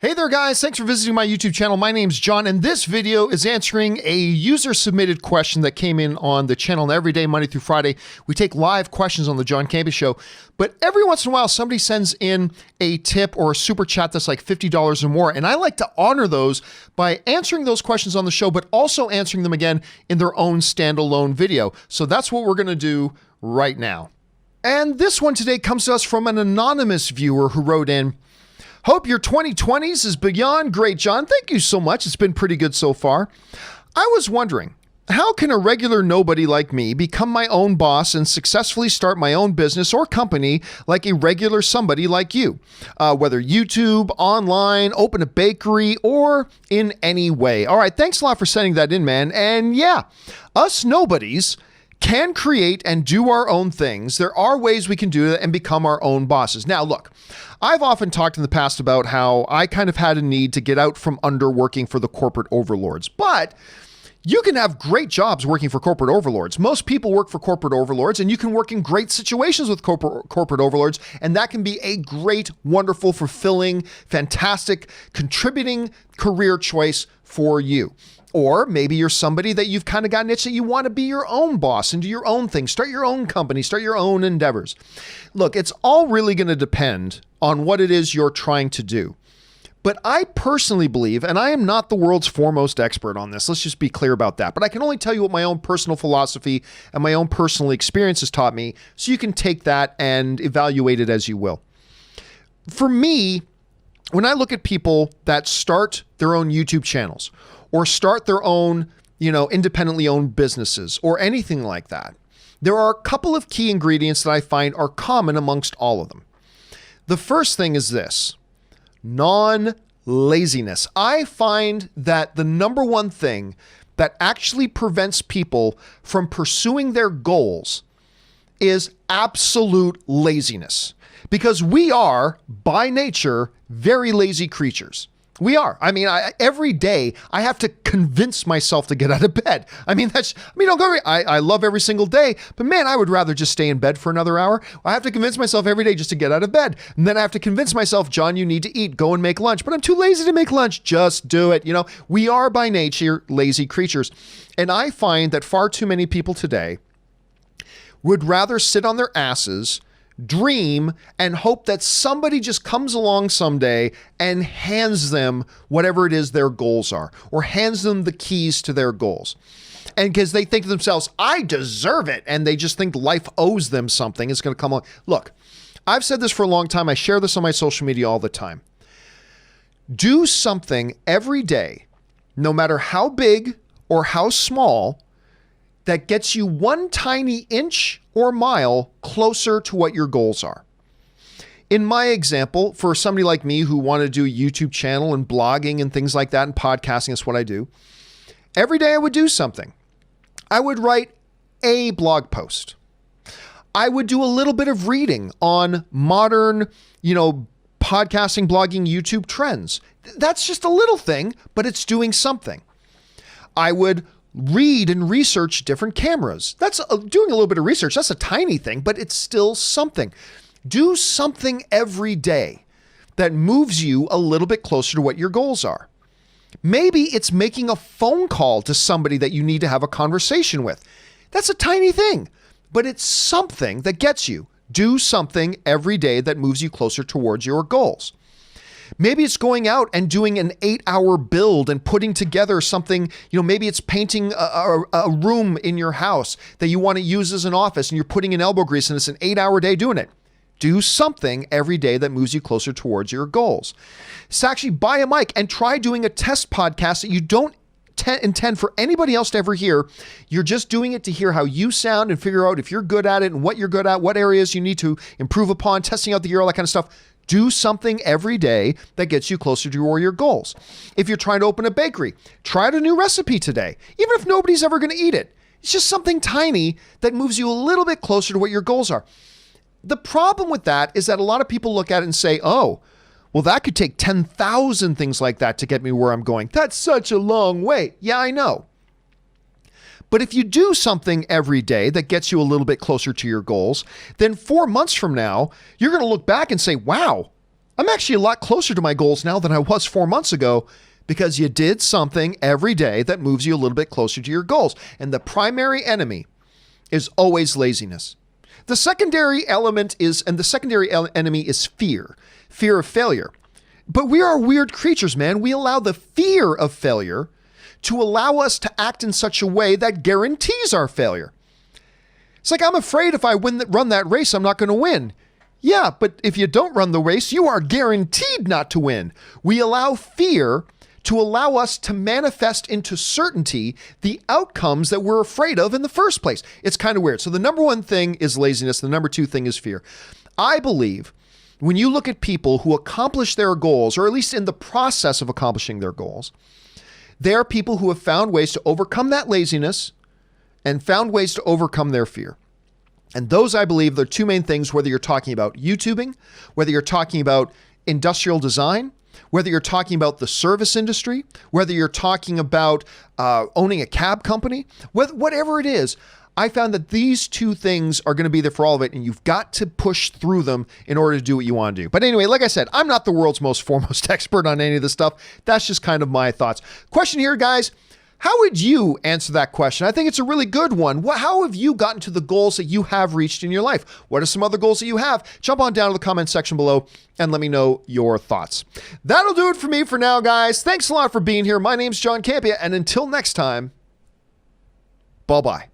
Hey there guys, thanks for visiting my YouTube channel. My name's John and this video is answering a user submitted question that came in on the channel. And every day, Monday through Friday, we take live questions on the John Campea Show. But every once in a while, somebody sends in a tip or a super chat that's like $50 or more. And I like to honor those by answering those questions on the show, but also answering them again in their own standalone video. So that's what we're gonna do right now. And this one today comes to us from an anonymous viewer who wrote in, "Hope your 2020s is beyond great, John. Thank you so much. It's been pretty good so far. I was wondering, how can a regular nobody like me become my own boss and successfully start my own business or company like a regular somebody like you? Whether YouTube, online, open a bakery, or in any way." All right, thanks a lot for sending that in, man. And yeah, us nobodies can create and do our own things. There are ways we can do that and become our own bosses. Now, look, I've often talked in the past about how I kind of had a need to get out from under working for the corporate overlords, but you can have great jobs working for corporate overlords. Most people work for corporate overlords, and you can work in great situations with corporate overlords, and that can be a great, wonderful, fulfilling, fantastic, contributing career choice for you. Or maybe you're somebody that you've kind of got an itch that you want to be your own boss and do your own thing, start your own company, start your own endeavors. Look, it's all really going to depend on what it is you're trying to do. But I personally believe, and I am not the world's foremost expert on this, let's just be clear about that, but I can only tell you what my own personal philosophy and my own personal experience has taught me, so you can take that and evaluate it as you will. For me, when I look at people that start their own YouTube channels or start their own, independently owned businesses or anything like that, there are a couple of key ingredients that I find are common amongst all of them. The first thing is this: non-laziness. I find that the number one thing that actually prevents people from pursuing their goals is absolute laziness. Because we are, by nature, very lazy creatures. We are. Every day I have to convince myself to get out of bed. Don't get me wrong, I love every single day, but man, I would rather just stay in bed for another hour. I have to convince myself every day just to get out of bed. And then I have to convince myself, John, you need to eat, go and make lunch, but I'm too lazy to make lunch. Just do it. We are by nature lazy creatures. And I find that far too many people today would rather sit on their asses, dream, and hope that somebody just comes along someday and hands them whatever it is their goals are, or hands them the keys to their goals. And because they think to themselves, I deserve it, and they just think life owes them something, it's going to come along. Look, I've said this for a long time. I share this on my social media all the time. Do something every day, no matter how big or how small, that gets you one tiny inch or mile closer to what your goals are. In my example, for somebody like me who wanted to do a YouTube channel and blogging and things like that and podcasting, that's what I do. Every day I would do something. I would write a blog post. I would do a little bit of reading on modern, podcasting, blogging, YouTube trends. That's just a little thing, but it's doing something. I would read and research different cameras. That's doing a little bit of research. That's a tiny thing, but it's still something. Do something every day that moves you a little bit closer to what your goals are. Maybe it's making a phone call to somebody that you need to have a conversation with. That's a tiny thing, but it's something that gets you. Do something every day that moves you closer towards your goals. Maybe it's going out and doing an 8-hour build and putting together something, maybe it's painting a room in your house that you want to use as an office and you're putting in elbow grease and it's an 8-hour day doing it. Do something every day that moves you closer towards your goals. So actually buy a mic and try doing a test podcast that you don't intend for anybody else to ever hear. You're just doing it to hear how you sound and figure out if you're good at it and what you're good at, what areas you need to improve upon, testing out the gear, all that kind of stuff. Do something every day that gets you closer to your goals. If you're trying to open a bakery, try out a new recipe today, even if nobody's ever going to eat it. It's just something tiny that moves you a little bit closer to what your goals are. The problem with that is that a lot of people look at it and say, oh, well, that could take 10,000 things like that to get me where I'm going. That's such a long way. Yeah, I know. But if you do something every day that gets you a little bit closer to your goals, then 4 months from now, you're going to look back and say, wow, I'm actually a lot closer to my goals now than I was 4 months ago because you did something every day that moves you a little bit closer to your goals. And the primary enemy is always laziness. The secondary element is, and the secondary enemy is fear of failure. But we are weird creatures, man. We allow the fear of failure to allow us to act in such a way that guarantees our failure. It's like, I'm afraid if I run that race, I'm not going to win. Yeah, but if you don't run the race, you are guaranteed not to win. We allow fear to allow us to manifest into certainty the outcomes that we're afraid of in the first place. It's kind of weird. So the number one thing is laziness. The number two thing is fear. I believe when you look at people who accomplish their goals, or at least in the process of accomplishing their goals, they are people who have found ways to overcome that laziness and found ways to overcome their fear. And those, I believe, are two main things, whether you're talking about YouTubing, whether you're talking about industrial design, whether you're talking about the service industry, whether you're talking about owning a cab company, whatever it is, I found that these two things are going to be there for all of it, and you've got to push through them in order to do what you want to do. But anyway, like I said, I'm not the world's most foremost expert on any of this stuff. That's just kind of my thoughts. Question here, guys. How would you answer that question? I think it's a really good one. How have you gotten to the goals that you have reached in your life? What are some other goals that you have? Jump on down to the comment section below and let me know your thoughts. That'll do it for me for now, guys. Thanks a lot for being here. My name's John Campea, and until next time, bye-bye.